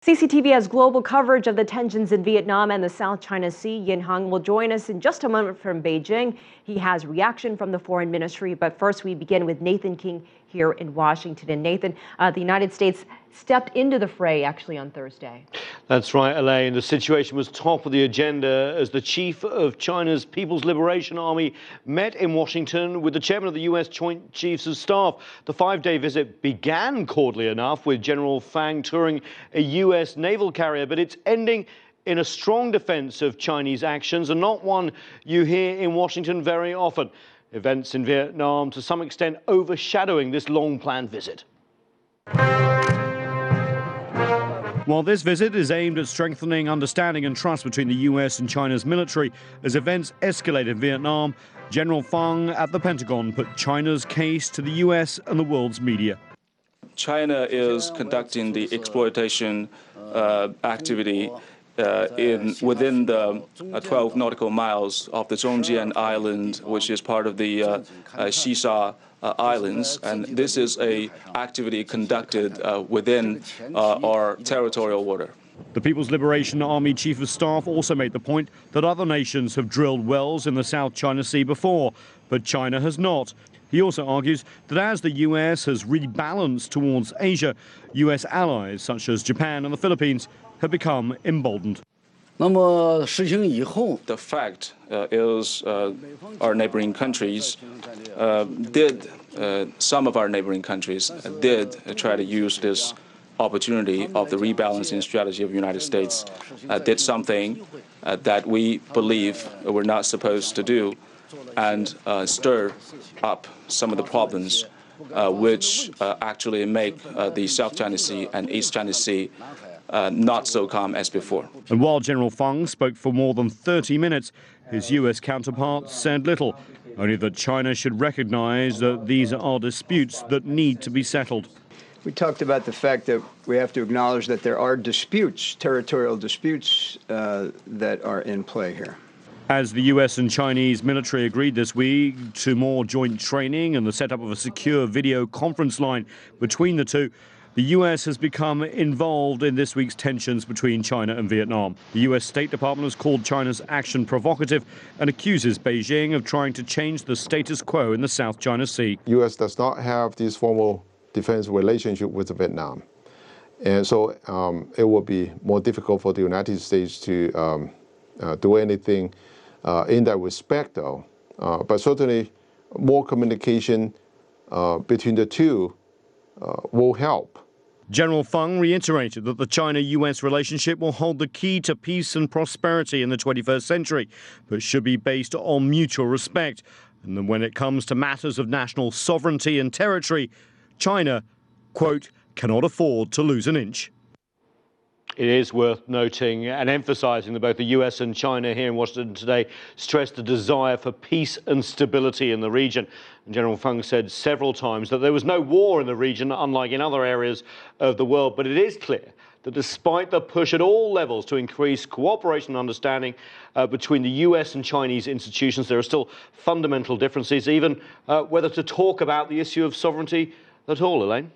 CCTV has global coverage of the tensions in Vietnam and the South China Sea. Yin Hung will join us in just a moment from Beijing. He has reaction from the Foreign Ministry. But first, we begin with Nathan King here in Washington. And Nathan, the United States stepped into the fray actually on Thursday. That's right, Elaine. The situation was top of the agenda as the chief of China's People's Liberation Army met in Washington with the chairman of the U.S. Joint Chiefs of Staff. The five-day visit began cordially enough with General Fang touring a U.S. naval carrier, but it's ending in a strong defense of Chinese actions, and not one you hear in Washington very often. Events in Vietnam to some extent overshadowing this long-planned visit. While this visit is aimed at strengthening understanding and trust between the U.S. and China's military, as events escalate in Vietnam, General Fang at the Pentagon put China's case to the U.S. and the world's media. China is conducting the exploitation activity within the 12 nautical miles of the Zhongjian Island, which is part of the Xisha Islands, and this is a activity conducted within our territorial water. The People's Liberation Army Chief of Staff also made the point that other nations have drilled wells in the South China Sea before, but China has not. He also argues that as the U.S. has rebalanced towards Asia, U.S. allies such as Japan and the Philippines have become emboldened. The fact is our neighboring countries some of our neighboring countries did try to use this opportunity of the rebalancing strategy of the United States, did something that we believe we're not supposed to do, and stir up some of the problems which actually make the South China Sea and East China Sea not so calm as before. And while General Fang spoke for more than 30 minutes, his U.S. counterpart said little, only that China should recognize that these are disputes that need to be settled. We talked about the fact that we have to acknowledge that there are disputes, territorial disputes, that are in play here. As the U.S. and Chinese military agreed this week to more joint training and the setup of a secure video conference line between the two, the U.S. has become involved in this week's tensions between China and Vietnam. The U.S. State Department has called China's action provocative and accuses Beijing of trying to change the status quo in the South China Sea. The U.S. does not have this formal defense relationship with Vietnam. And so it will be more difficult for the United States to do anything in that respect, though. But certainly more communication between the two will help. General Fang reiterated that the China-U.S. relationship will hold the key to peace and prosperity in the 21st century, but should be based on mutual respect. And then when it comes to matters of national sovereignty and territory, China, quote, cannot afford to lose an inch. It is worth noting and emphasizing that both the U.S. and China here in Washington today stressed the desire for peace and stability in the region. And General Fang said several times that there was no war in the region, unlike in other areas of the world. But it is clear that despite the push at all levels to increase cooperation and understanding between the U.S. and Chinese institutions, there are still fundamental differences, even whether to talk about the issue of sovereignty at all, Elaine.